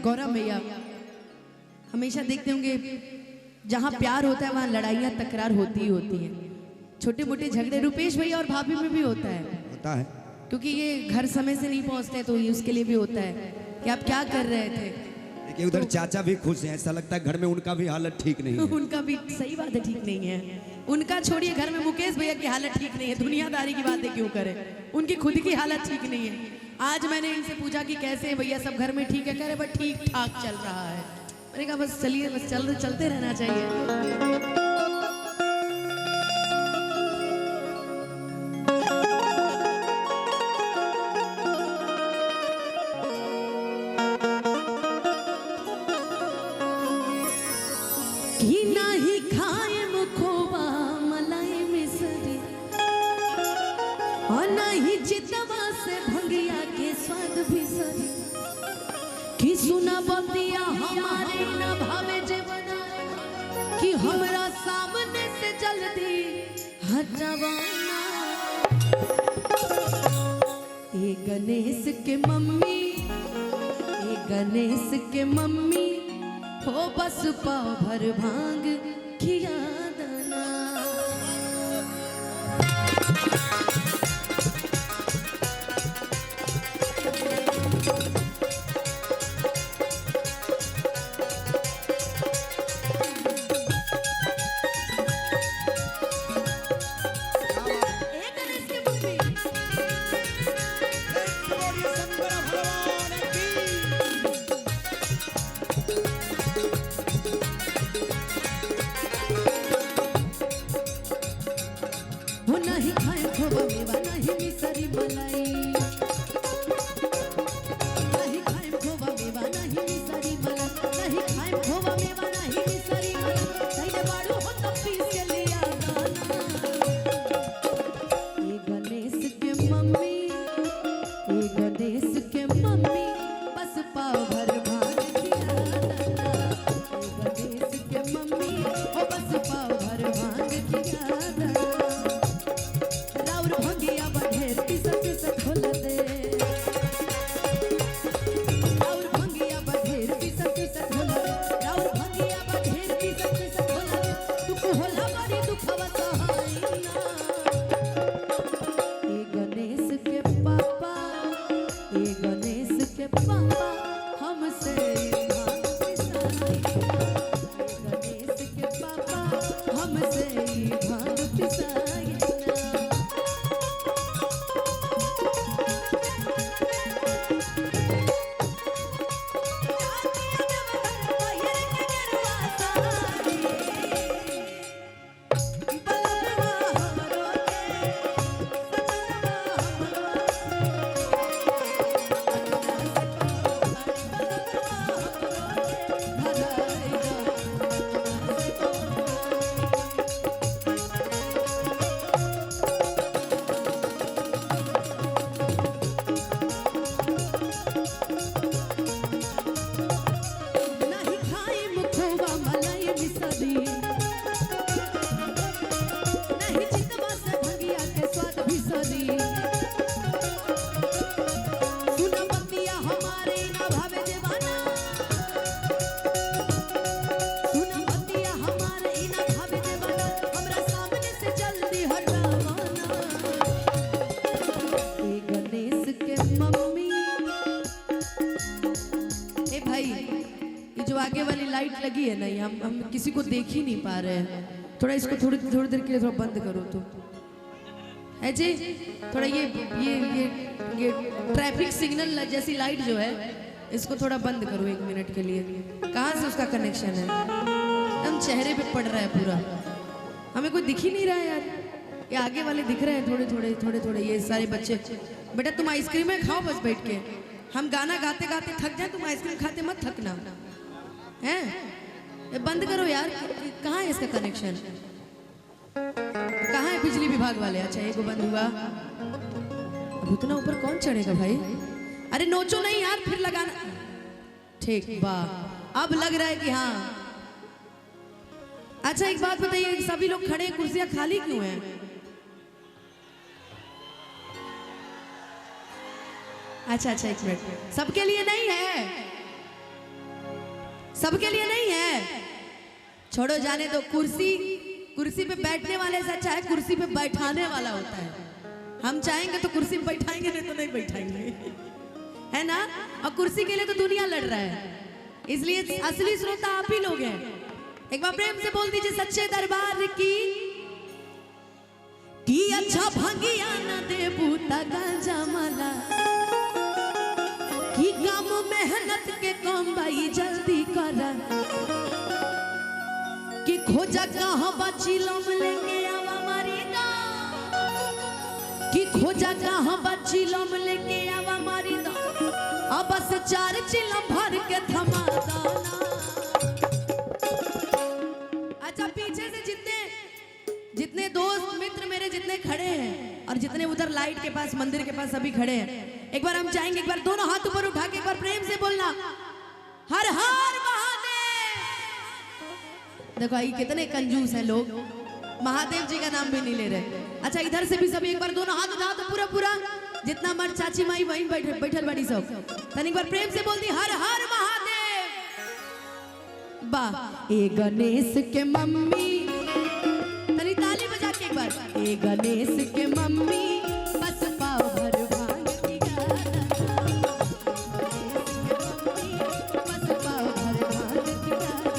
गौरव भैया हमेशा देखते होंगे जहाँ प्यार होता है वहाँ लड़ाइयाँ तकरार होती ही होती हैं, छोटे मोटे झगड़े रुपेश भैया और भाभी में भी होता है क्योंकि ये घर समय से नहीं पहुँचते तो ये उसके लिए भी होता है कि आप क्या कर रहे थे। देखिए उधर चाचा भी खुश हैं, ऐसा लगता है घर में उनका भी हालत ठीक नहीं है। उनका भी सही बात है, ठीक नहीं है उनका। छोड़िए घर में मुकेश भैया की हालत ठीक नहीं है, दुनियादारी की बातें क्यों करें, उनकी खुद की हालत ठीक नहीं है। आज मैंने इनसे पूछा कि कैसे हैं भैया, सब घर में ठीक है, कह रहे बस ठीक ठाक चल रहा है। मैंने कहा बस चलिए, बस चलते रहना चाहिए। कि सुना बतिया हमारे न भावे जीवना कि हमरा सामने से जल्दी हटवाना। ए गणेश के मम्मी, ए गणेश के मम्मी हो बस पाव भर भांग खिया देना। लाइट लगी है नहीं, हम किसी को देख ही नहीं पा रहे हैं। थोड़ा इसको थोड़ी देर के लिए थोड़ा बंद करो तो है जी। थोड़ा ये ट्रैफिक सिग्नल जैसी लाइट जो है इसको थोड़ा बंद करो 1 मिनट के लिए। कहाँ से उसका कनेक्शन है, हम चेहरे पे पड़ रहा है पूरा, हमें कोई दिख ही नहीं रहा है यार। ये आगे वाले दिख रहे हैं थोड़े थोड़े ये सारे बच्चे। बेटा तुम आइसक्रीम खाओ बस बैठ के, हम गाना गाते गाते थक जाए, तुम आइसक्रीम खाते मत थकना है। बंद करो यार, कहाँ है इसका कनेक्शन, कहाँ है बिजली विभाग वाले। अच्छा एक बंद हुआ, अब उतना ऊपर कौन चढ़ेगा भाई। अरे नोचो नहीं यार, फिर लगाना। ठीक वाह, अब लग रहा है कि हाँ। अच्छा एक बात बताइए, सभी लोग खड़े, कुर्सियां खाली क्यों हैं? अच्छा एक मिनट, सबके लिए नहीं है। सबके लिए नहीं है, छोड़ो जाने दो। कुर्सी पे बैठने वाले से अच्छा है कुर्सी पे बैठाने वाला होता है। हम चाहेंगे तो कुर्सी पे बैठाएंगे, नहीं तो नहीं बैठाएंगे, है ना। और कुर्सी के लिए तो दुनिया लड़ रहा है, इसलिए असली श्रोता आप ही लोग हैं। एक बार प्रेम से बोल दीजिए सच्चे दरबार की अच्छा भांगिया न दे बूता गांजा माला की काम मेहनत के कम भाई जल्दी करा कि खोजा कहाँ बची लम लेके आवा मारी दा कि खोजा कहाँ बची लम लेके आवा मारी दा अब बस 4 चिलम भर के थमा दाना। अच्छा पीछे से जितने दोस्त मित्र मेरे जितने खड़े हैं और जितने उधर लाइट के पास मंदिर के पास सभी खड़े हैं, एक बार हम चाहेंगे एक बार दोनों हाथ ऊपर उठा के एक बार प्रेम से बोलना हर हर महादेव। देखो ये कितने कंजूस हैं लोग, महादेव जी का नाम भी नहीं ले रहे। अच्छा इधर से भी सभी एक बार दोनों हाथ उठाओ तो पूरा जितना मर्द चाची माई वहीं बैठल बड़ी सब तन एक बार प्रेम से बोल दी हर हर महादेव। वाह ए गणेश के मम्मी, तनी ताली बजा के एक बार। ए गणेश के मम्मी बस पाव भर भांग की गाना, बस पाव भर भांग की गाना,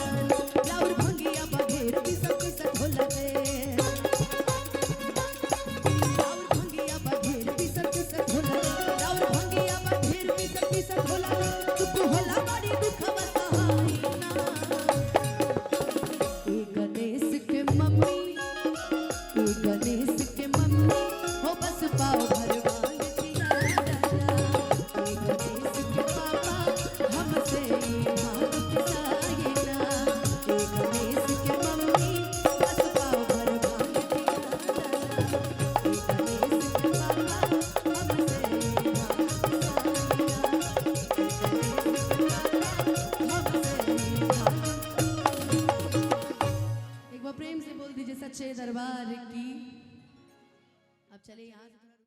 लाउर भंगिया बघेर की सब ढोला दे, लाउर भंगिया बघेर की सब ढोला, लाउर भंगिया बघेर की सब ढोला, दुख होला बड़ी दुख बसहाई ना। ए गणेश के मम्मी, गणेश के मम्मी हो बस पाव भर भांग की गाना, गणेश के पापा हमसे भांग पिसाए ना, गणेश के मम्मी बस पाव भर भांग की गाना, गणेश के पापा हमसे एक बार प्रेम से बोल दीजिए सच्चे दरबार की। अब चले यहाँ से।